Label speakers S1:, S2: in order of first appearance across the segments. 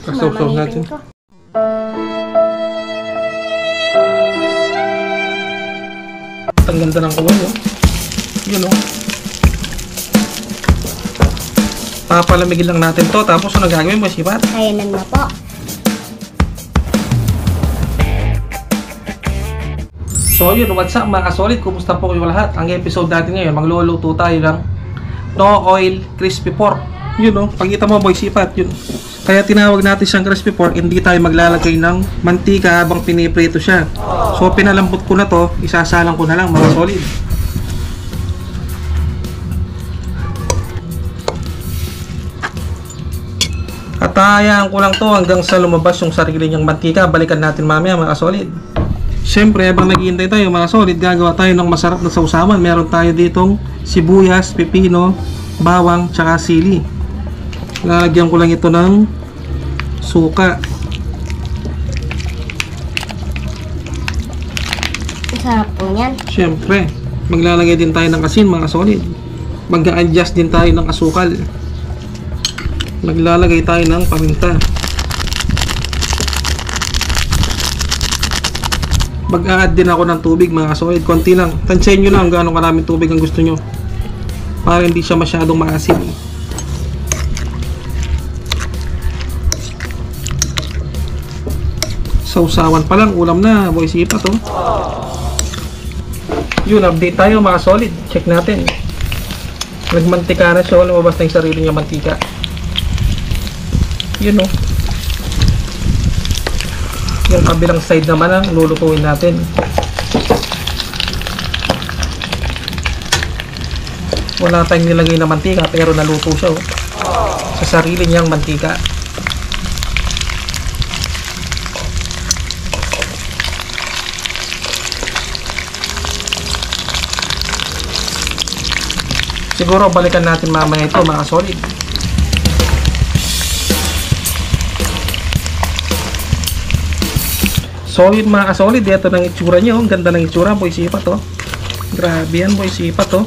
S1: Kasawsaw natin.
S2: Ko.
S1: Ang ganda ng kulay, oh. Yun, oh. Papalamigin lang natin to. Tapos ano gagawin mo, Sipat?
S2: Kainan na po.
S1: So yun, what's up mga kasolid? Kumusta po kayo lahat? Ang episode natin ngayon, magluluto tayo ng no oil crispy pork. Yun, oh. Pagkita mo, boy, Sipat, yun. Kaya tinawag natin siyang crispy pork, hindi tayo maglalagay ng mantika habang piniprito siya. So pinalambot ko na to, isasalang ko na lang mga solid. Katayaan ko lang to hanggang sa lumabas yung sarili niyang mantika. Balikan natin mamaya mga solid. Siyempre, habang naghihintay tayo mga solid, gagawa tayo ng masarap na sausawan. Meron tayo ditong sibuyas, pipino, bawang, tsaka sili. Lalagyan ko lang ito ng suka.
S2: Masarap po yan.
S1: Siyempre, maglalagay din tayo ng asin mga solid. Mag-a-adjust din tayo ng asukal. Maglalagay tayo ng paminta. Mag-a-add din ako ng tubig mga solid. Konti lang. Tansyahin nyo lang gaano karaming tubig ang gusto nyo. Para hindi siya masyadong maasim. Sausawan pa lang. Ulam na. Boy, Sipat, oh. Yun, update tayo mga solid. Check natin. Nagmantika na siya. Lumabas na yung sarili niya mantika. Yun, oh. Yung kabilang side naman ang lulutuin natin. Wala tayong nilagay na mantika pero naluto siya, oh. Sa sarili niyang mantika. Siguro balikan natin mamaya ito mga solid. So yun mga kasolid, ito ng itsura niya, oh. Ang ganda ng itsura, boy, Sipat, oh. Grabe yan, boy, Sipat, oh.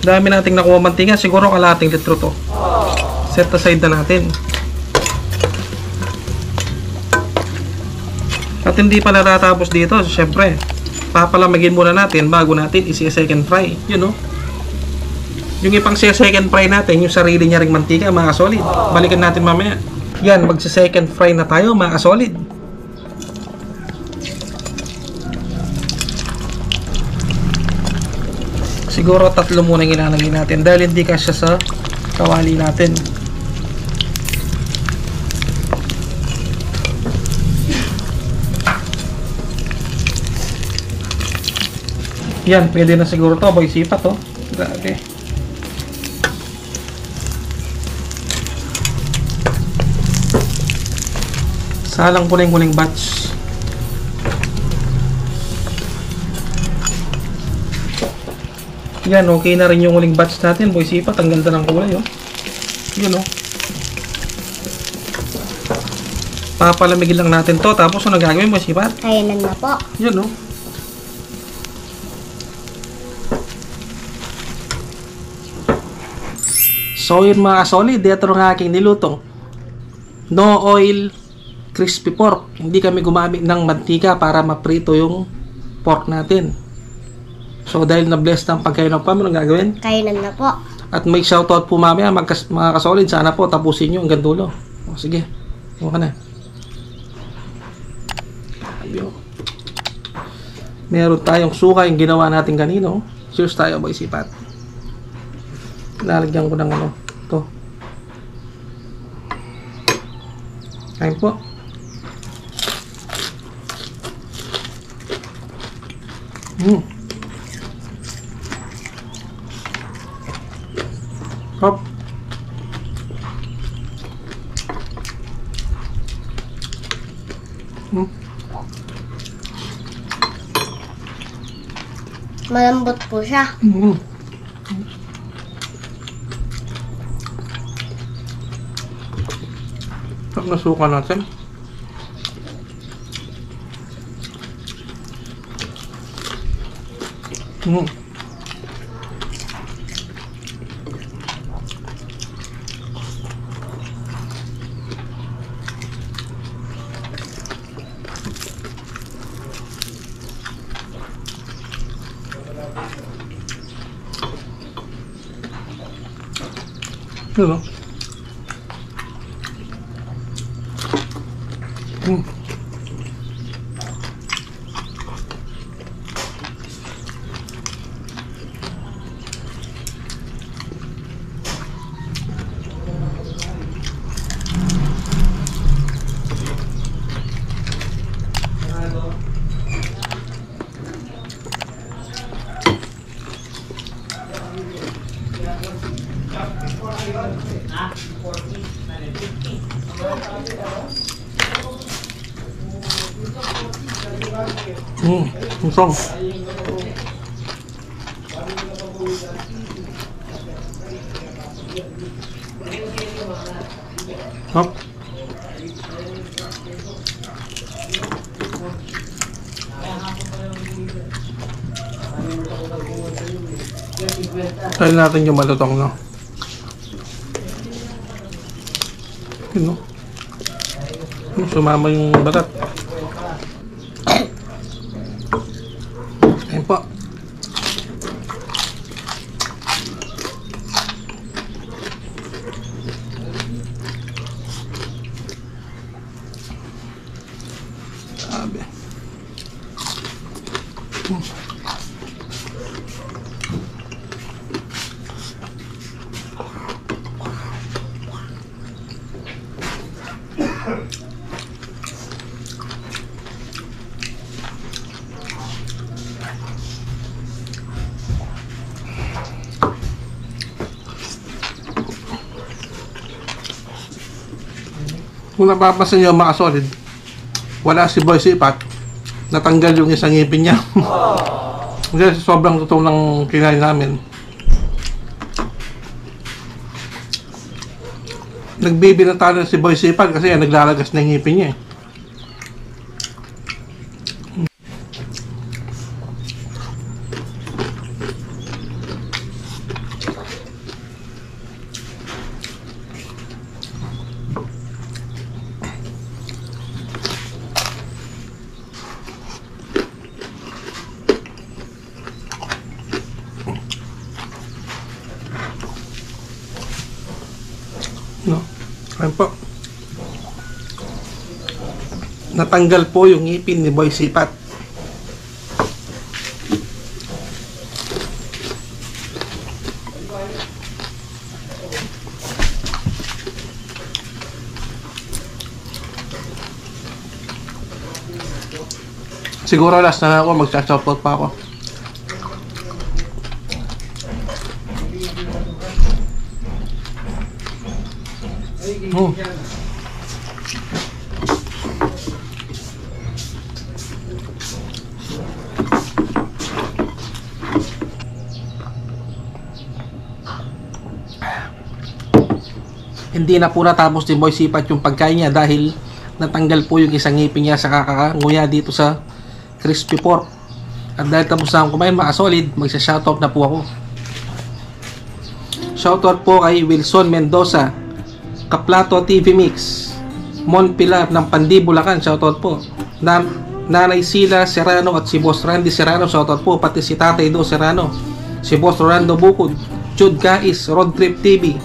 S1: Dami nating nakuha mantika, siguro kalating litro to. Set aside na natin. At hindi pa natatapos dito, syempre papalamigin muna natin bago natin isi-second fry. Yun, oh. Yung ipang second fry natin, yung sarili niya ring mantika mga kasolid. Balikan natin mamaya. Yan, magsi-second fry na tayo mga kasolid. Siguro 3 muna yung ilalagay natin dahil hindi kasya sa kawali natin. Yan, pwede na siguro to, boy, Sipat, oh. Grabe. Salang ko na yung huling batch. Yan, okay na rin yung huling batch natin, boy, Sipat. Ang ganda ng kulay, oh. Yun, oh. Papalamigin lang natin to. Tapos ano gagawin, boy, Sipat?
S2: Kainan na po.
S1: Yun, oh. So yun mga solid, ito ng aking nilutong no oil crispy pork. Hindi kami gumamit ng mantika para maprito yung pork natin. So dahil na-bless ng pagkainan pa, ano gagawin?
S2: Kainan na po.
S1: At may shoutout po mamaya mga kasolid. Sana po tapusin nyo hanggang dulo. O sige, huwag ka na. Meron tayong suka yung ginawa natin kanino. Cheers tayo, boy, Sipat. Lalagyan ko ng ano to. Kain po. Hop.
S2: Malambot po siya.
S1: Sarap na suka natin. Yun, no? Ang song. Hop. Try natin yung malutong, no? Yun, no? Sumama yung balat. Ayun po. Sabi. Kung napapasin nyo mga solid, wala si Boy Sipat, natanggal yung isang ngipin niya. Kasi sobrang totoo ng kinain namin. Nagbibinata na si Boy Sipat kasi naglalagas na yung ngipin niya. No, ayun po. Natanggal po yung ngipin ni Boy Sipat. Siguro last na ako, magsa-shoutout pa ako. Oh. Hindi na po natapos ni Boy Sipat yung pagkain niya dahil natanggal po yung isang ngipin niya sa kakanguya dito sa crispy pork. At dahil tapos na akong kumain mga solid, magsa-shoutout na po ako. Shoutout po kay Wilson Mendoza, Kaplato TV Mix, Mon Pilar ng Pandi, Bulacan, shoutout po. Nanay Sila Serrano at si Boss Randy Serrano, shoutout po. Pati si Tatay Do Serrano, si Boss Rolando Bukod, Jude Gais, Road Trip TV,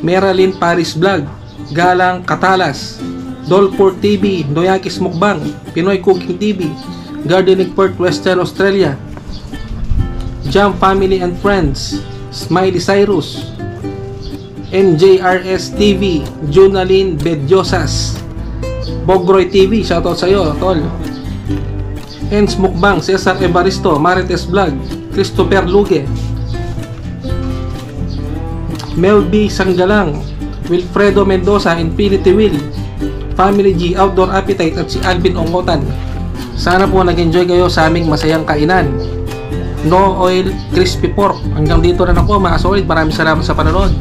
S1: Meralyn Paris Vlog, Galang Katalas, Dolport TV, Noyakis Mukbang, Pinoy Cooking TV, Gardening Perth, Western Australia, Jam Family and Friends, Smiley Cyrus, NJRS TV, Junalyn Bediosas, Bogroy TV, shoutout sa iyo, tol. Ens Mukbang, Cesar Evaristo, Marites Vlog, Christopher Luge, Melby Sanggalang, Wilfredo Mendoza, Infinity Will, Family G, Outdoor Appetite at si Alvin Ongotan. Sana po nag-enjoy kayo sa aming masayang kainan. No Oil Crispy Pork. Hanggang dito na po mga solid. Maraming salamat sa panonood.